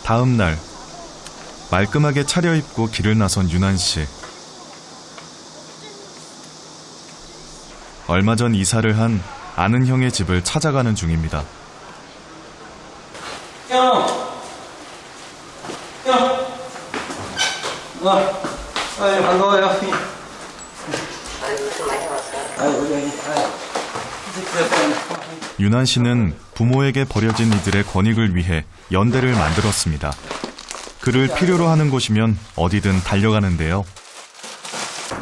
다음 날 말끔하게 차려입고 길을 나선 유난 씨. 얼마 전 이사를 한 아는 형의 집을 찾아가는 중입니다. 형! 반가워요. 유난 씨는 부모에게 버려진 이들의 권익을 위해 연대를 만들었습니다. 그를 필요로 하는 곳이면 어디든 달려가는데요.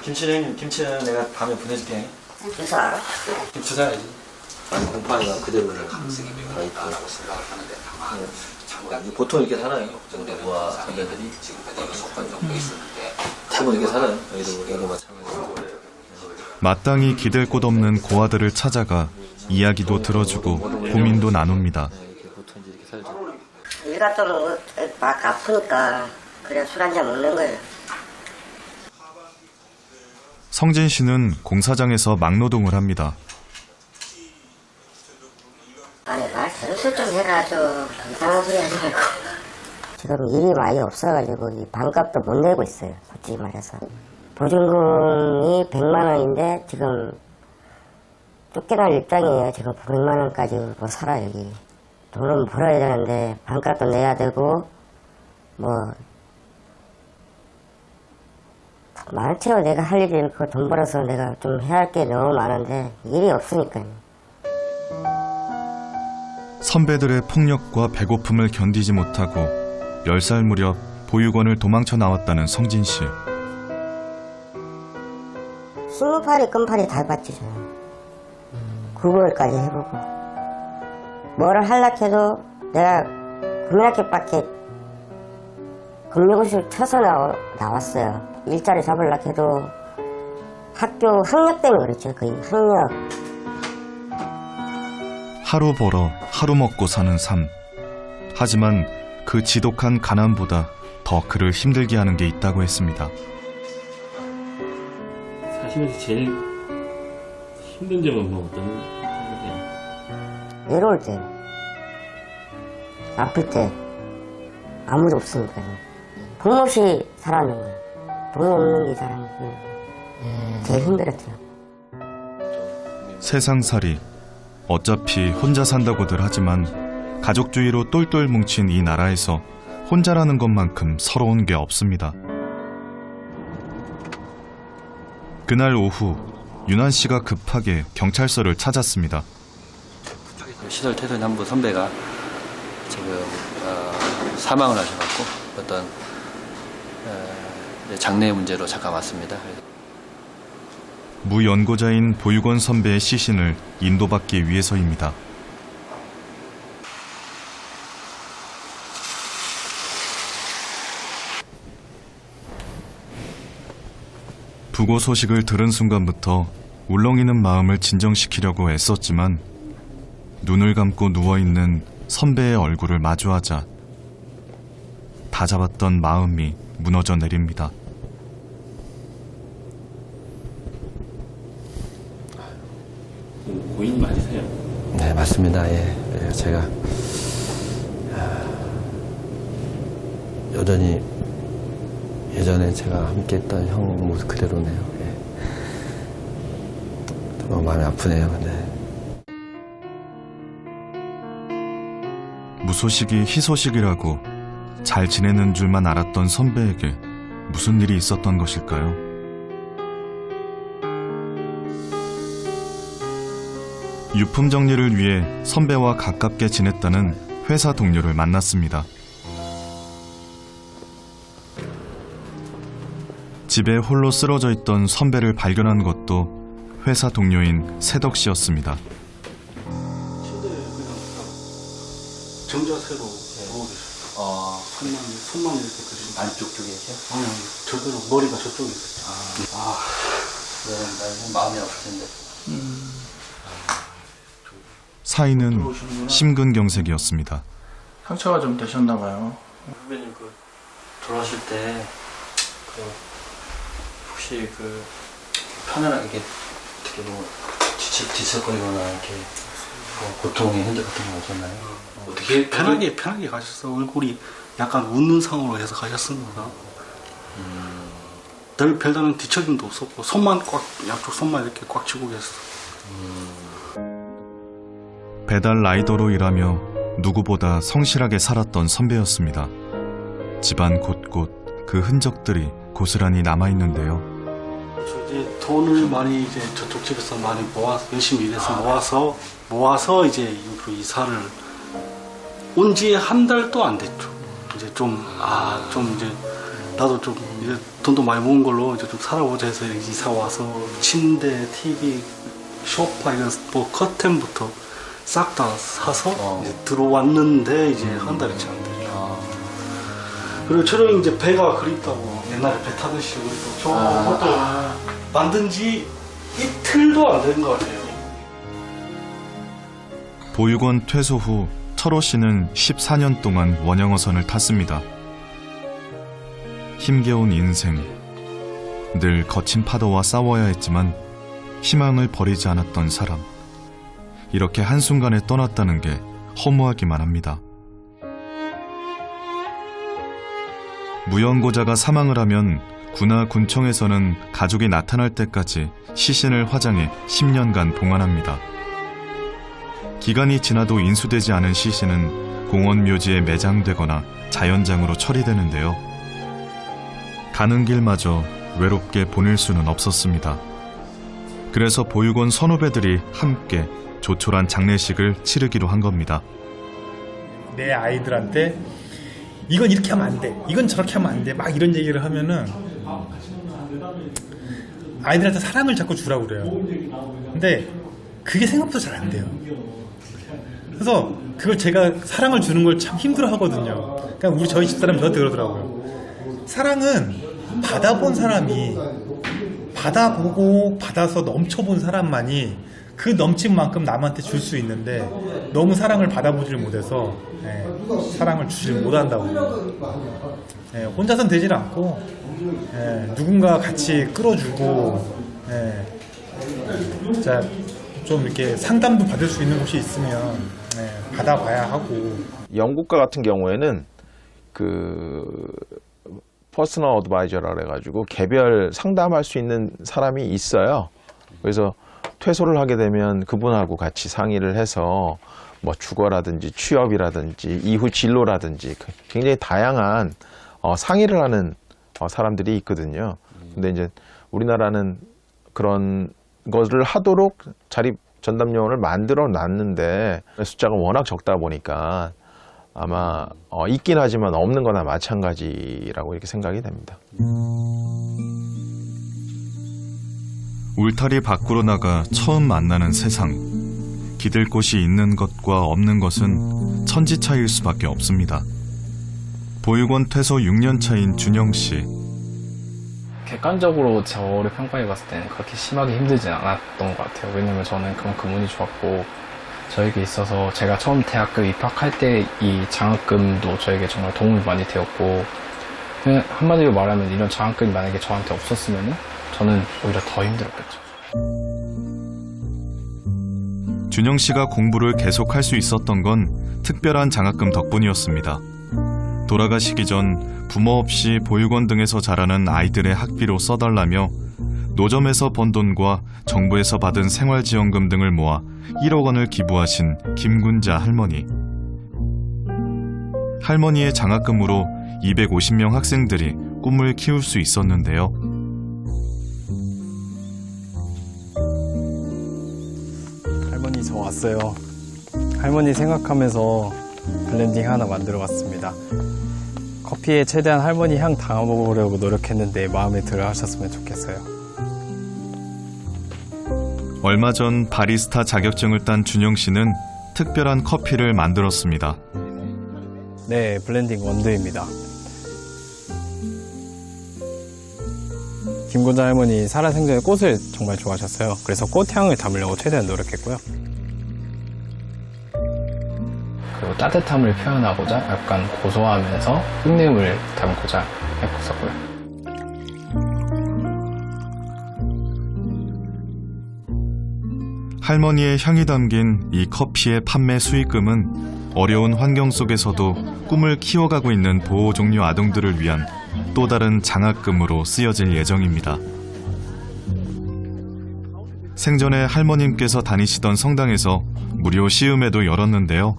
김치는 내가 다음에 보내줄게. 주소 알아? 김치 사야지. 아니 곰팡이가 그대로를 가능성이 매우 있다고 생각을 하는데 다만 잠깐 보통 이렇게 살아요. 정대부와 선배들이 지금까지 속한 정도 있었는데 대부분 이렇게 살아요. 여기도 마찬가지고. 마땅히 기댈 곳 없는 고아들을 찾아가 이야기도 들어주고 고민도 나눕니다. 보통 이렇게 살죠. 일 갔다 오면 막 아프니까 그냥 술 한잔 먹는 거예요. 성진 씨는 공사장에서 막노동을 합니다. 아니 말 대로서 좀 해라. 좀 이상한 소리 하지 말고. 지금 일이 많이 없어가지고 이 반값도 못 내고 있어요. 솔직히 말해서. 보증금이 100만 원인데 지금 쫓겨날 입장이에요. 지금 100만 원까지 뭐 살아 여기. 돈은 벌어야 되는데 반값도 내야 되고 뭐 많죠. 내가 할 일이 있고 돈 벌어서 내가 좀 해야 할 게 너무 많은데 일이 없으니까요. 선배들의 폭력과 배고픔을 견디지 못하고 10살 무렵 보육원을 도망쳐 나왔다는 성진 씨. 스무팔이 끈팔이 다 봤지 저는. 구걸까지 해보고 뭐를 하려고 해도 내가 금융학교밖에 금융고시를 쳐서 나왔어요. 일자리 잡으려고 해도 학교 학력 때문에 그렇죠. 거의 학력. 하루 벌어 하루 먹고 사는 삶. 하지만 그 지독한 가난보다 더 그를 힘들게 하는 게 있다고 했습니다. 사시면서 제일 힘든 점은 뭐 어떤 점이세요? 외로울 때, 아플 때 아무도 없으니까요. 돈 없이 살아는 거예요. 돈 없는 게 사는 거예요. 제일 힘들었죠. 세상살이 어차피 혼자 산다고들 하지만 가족주의로 똘똘 뭉친 이 나라에서 혼자라는 것만큼 서러운 게 없습니다. 그날 오후 유난 씨가 급하게 경찰서를 찾았습니다. 시설 퇴소년부 선배가 지금 사망을 하셔갖고 어떤 장래 문제로 잠깐 왔습니다. 무연고자인 보육원 선배의 시신을 인도받기 위해서입니다. 부고 소식을 들은 순간부터 울렁이는 마음을 진정시키려고 애썼지만 눈을 감고 누워있는 선배의 얼굴을 마주하자 다잡았던 마음이 무너져 내립니다. 고인 맞으세요? 네, 맞습니다. 예, 제가 여전히 예전에 제가 함께했던 형 모습 그대로네요. 예. 너무 마음이 아프네요. 네. 무소식이 희소식이라고 잘 지내는 줄만 알았던 선배에게 무슨 일이 있었던 것일까요? 유품 정리를 위해 선배와 가깝게 지냈다는 회사 동료를 만났습니다. 집에 홀로 쓰러져 있던 선배를 발견한 것도 회사 동료인 세덕 씨였습니다. 정자세로 누워 계셨어요. 손만 이렇게 그리고 안쪽 쪽이죠? 아니 저대로 머리가 저쪽에 있었죠. 네, 마음이 아플 텐데. 사인은 심근경색이었습니다. 상처가 좀 되셨나 봐요. 선배님 돌아가실 때 혹시 편안하게 이렇게 어떻게 뭐 뒤척거리거나 이렇게 고통의 흔적 같은 거 없었나요? 어떻게 편하게 가셨어. 얼굴이 약간 웃는 상으로 해서 가셨습니다. 별다른 뒤처짐도 없었고 양쪽 손만 이렇게 꽉 쥐고 계셨어. 배달 라이더로 일하며 누구보다 성실하게 살았던 선배였습니다. 집안 곳곳 그 흔적들이 고스란히 남아있는데요. 이제 돈을 많이 이제 저쪽 집에서 많이 모아서 열심히 일해서 모아서 이제 여기로 이사를 온 지 한 달도 안 됐죠. 이제 좀 이제 나도 좀 이제 돈도 많이 모은 걸로 이제 좀 살아보자 해서 이사 와서 침대, TV, 소파 이런 뭐 커튼부터 싹 다 사서 이제 들어왔는데 이제 한 달이 채 안 되죠. 그리고 촬영이 이제 배가 그립다고 옛날에 배 타듯이 그리고 저것도 만든 지 이틀도 안 된 것 같아요. 보육원 퇴소 후 철호 씨는 14년 동안 원형어선을 탔습니다. 힘겨운 인생, 늘 거친 파도와 싸워야 했지만 희망을 버리지 않았던 사람. 이렇게 한순간에 떠났다는 게 허무하기만 합니다. 무연고자가 사망을 하면 군화 군청에서는 가족이 나타날 때까지 시신을 화장해 10년간 봉안합니다. 기간이 지나도 인수되지 않은 시신은 공원 묘지에 매장되거나 자연장으로 처리되는데요. 가는 길마저 외롭게 보낼 수는 없었습니다. 그래서 보육원 선후배들이 함께 조촐한 장례식을 치르기로 한 겁니다. 내 아이들한테 이건 이렇게 하면 안 돼, 이건 저렇게 하면 안 돼, 막 이런 얘기를 하면은 아이들한테 사랑을 자꾸 주라고 그래요. 근데 그게 생각보다 잘 안 돼요. 그래서 그걸 제가 사랑을 주는 걸 참 힘들어 하거든요. 그러니까 저희 집사람이 저한테 그러더라고요. 사랑은 받아본 사람이, 받아보고 받아서 넘쳐본 사람만이 그 넘친 만큼 남한테 줄 수 있는데 너무 사랑을 받아보질 못해서 사랑을 주질 못한다고. 혼자선 되질 않고 누군가 같이 끌어주고 진짜 좀 이렇게 상담도 받을 수 있는 곳이 있으면 받아봐야 하고. 영국과 같은 경우에는 그 퍼스널 어드바이저라 그래가지고 개별 상담할 수 있는 사람이 있어요. 그래서 퇴소를 하게 되면 그분하고 같이 상의를 해서 뭐 주거라든지 취업이라든지 이후 진로라든지 굉장히 다양한 상의를 하는 사람들이 있거든요. 근데 이제 우리나라는 그런 것을 하도록 자립 전담요원을 만들어 놨는데 숫자가 워낙 적다 보니까 아마 있긴 하지만 없는 거나 마찬가지라고 이렇게 생각이 됩니다. 울타리 밖으로 나가 처음 만나는 세상. 기댈 곳이 있는 것과 없는 것은 천지 차이일 수밖에 없습니다. 보육원 퇴소 6년 차인 준영 씨. 객관적으로 저를 평가해 봤을 때는 그렇게 심하게 힘들진 않았던 것 같아요. 왜냐면 저는 그만큼 운이 좋았고 저에게 있어서 제가 처음 대학교 입학할 때 이 장학금도 저에게 정말 도움이 많이 되었고, 그냥 한마디로 말하면 이런 장학금이 만약에 저한테 없었으면 저는 오히려 더 힘들었겠죠. 준영 씨가 공부를 계속할 수 있었던 건 특별한 장학금 덕분이었습니다. 돌아가시기 전 부모 없이 보육원 등에서 자라는 아이들의 학비로 써달라며 노점에서 번 돈과 정부에서 받은 생활지원금 등을 모아 1억 원을 기부하신 김군자 할머니. 할머니의 장학금으로 250명 학생들이 꿈을 키울 수 있었는데요. 할머니 저 왔어요. 할머니 생각하면서 블렌딩 하나 만들어 봤습니다. 커피에 최대한 할머니 향 담아보려고 노력했는데 마음에 들어 하셨으면 좋겠어요. 얼마 전 바리스타 자격증을 딴 준영 씨는 특별한 커피를 만들었습니다. 네, 블렌딩 원두입니다. 김군자 할머니 살아생전에 꽃을 정말 좋아하셨어요. 그래서 꽃향을 담으려고 최대한 노력했고요. 그리고 따뜻함을 표현하고자 약간 고소하면서 흙내음을 담고자 했었고요. 할머니의 향이 담긴 이 커피의 판매 수익금은 어려운 환경 속에서도 꿈을 키워가고 있는 보호종료 아동들을 위한 또 다른 장학금으로 쓰여질 예정입니다. 생전에 할머님께서 다니시던 성당에서 무료 시음회도 열었는데요.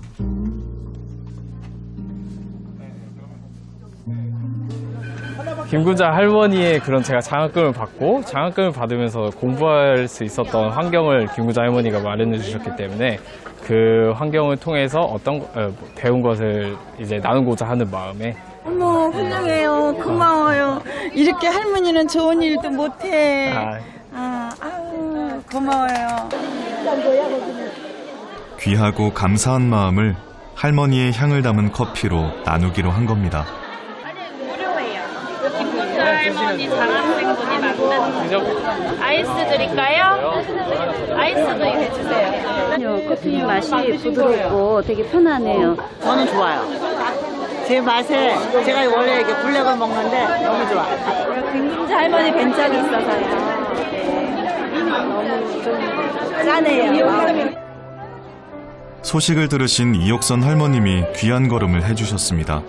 김구자 할머니의 그런 제가 장학금을 받고 장학금을 받으면서 공부할 수 있었던 환경을 김구자 할머니가 마련해 주셨기 때문에 그 환경을 통해서 배운 것을 이제 나누고자 하는 마음에 어머 훌륭해요. 고마워요. 이렇게 할머니는 좋은 일도 못해. 아우 고마워요. 귀하고 감사한 마음을 할머니의 향을 담은 커피로 나누기로 한 겁니다. 할머니 장학생분이 만든 아이스 드릴까요? 아이스도 해주세요. 커피 맛이 부드럽고 되게 편하네요. 저는 좋아요. 제 맛에 제가 원래 이렇게 블랙을 먹는데 너무 좋아. 김금자 할머니 뵌 적이 있어서요. 너무 좀 짜네요. 소식을 들으신 이옥선 할머님이 귀한 걸음을 해주셨습니다.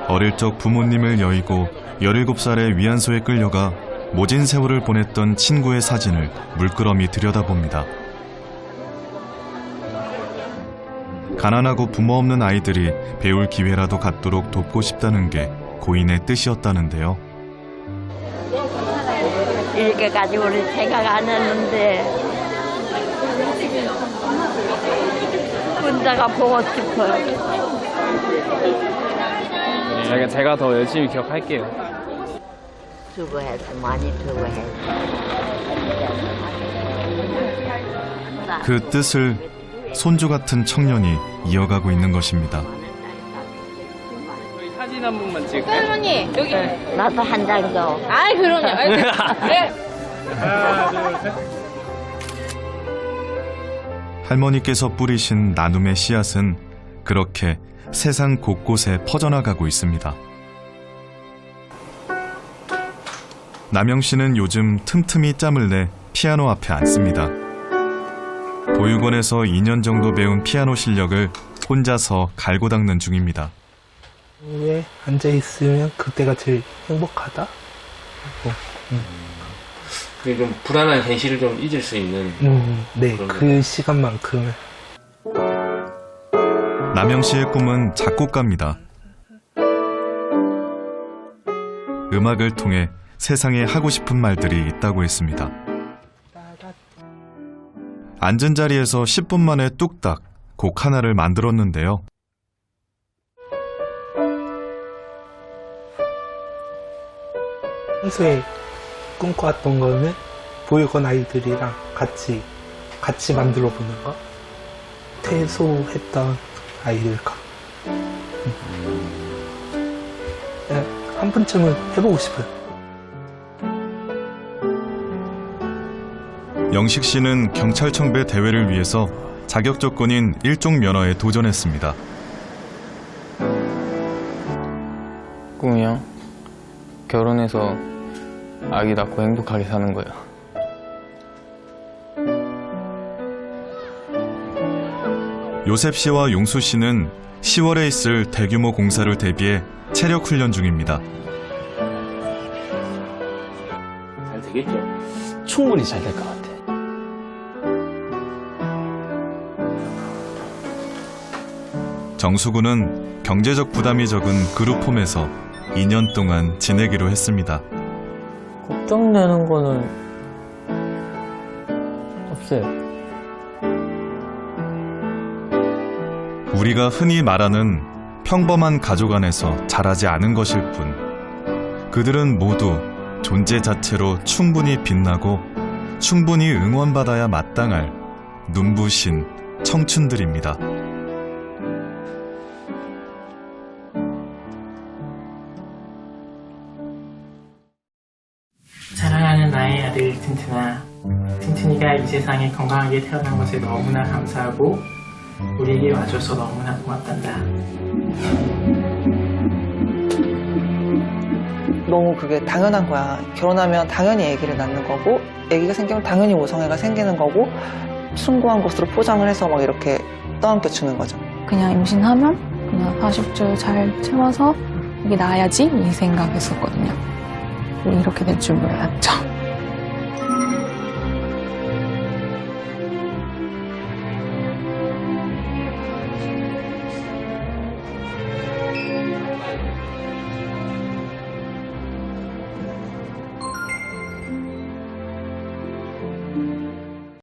어릴 적 부모님을 여의고 17살의 위안소에 끌려가 모진 세월을 보냈던 친구의 사진을 물끄러미 들여다봅니다. 가난하고 부모 없는 아이들이 배울 기회라도 갖도록 돕고 싶다는 게 고인의 뜻이었다는데요. 이렇게 가지고는 생각 안 했는데 혼자가 보고 싶어요. 제가 더 열심히 기억할게요. 수고해서 많이 수고해서. 그 뜻을 손주 같은 청년이 이어가고 있는 것입니다. 사진 한 번만 찍을까요? 할머니 여기. 나도 한 장 더. 아이 그럼요. 네. 할머니께서 뿌리신 나눔의 씨앗은 그렇게 세상 곳곳에 퍼져나가고 있습니다. 남영 씨는 요즘 틈틈이 짬을 내 피아노 앞에 앉습니다. 보육원에서 2년 정도 배운 피아노 실력을 혼자서 갈고 닦는 중입니다. 왜 앉아있으면 그때가 제일 행복하다? 그게 좀 불안한 현실을 좀 잊을 수 있는. 네, 그 시간만큼은. 남영 씨의 꿈은 작곡가입니다. 음악을 통해 세상에 하고 싶은 말들이 있다고 했습니다. 앉은 자리에서 10분 만에 뚝딱 곡 하나를 만들었는데요. 평소에 꿈꿔왔던 거는 보육원 아이들이랑 같이 만들어 보는 거. 퇴소했던 아이들과 한 번쯤은 해보고 싶어요. 영식 씨는 경찰청배 대회를 위해서 자격 조건인 일종 면허에 도전했습니다. 꿈이요? 결혼해서 아기 낳고 행복하게 사는 거예요. 요셉 씨와 용수 씨는 10월에 있을 대규모 공사를 대비해 체력 훈련 중입니다. 잘 되겠죠? 충분히 잘 될 것 같아. 정수구는 경제적 부담이 적은 그룹홈에서 2년 동안 지내기로 했습니다. 걱정되는 거는 없어요. 우리가 흔히 말하는 평범한 가족 안에서 자라지 않은 것일 뿐, 그들은 모두 존재 자체로 충분히 빛나고 충분히 응원받아야 마땅할 눈부신 청춘들입니다. 사랑하는 나의 아들 튼튼아, 튼튼이가 이 세상에 건강하게 태어난 것에 너무나 감사하고 우리에게 와줘서 너무나 고맙단다. 너무 그게 당연한 거야. 결혼하면 당연히 아기를 낳는 거고, 아기가 생기면 당연히 모성애가 생기는 거고, 숭고한 것으로 포장을 해서 막 이렇게 떠안겨 주는 거죠. 그냥 임신하면 그냥 40주 잘 채워서 이게 나아야지 이 생각했었거든요. 이렇게 될 줄 몰랐죠.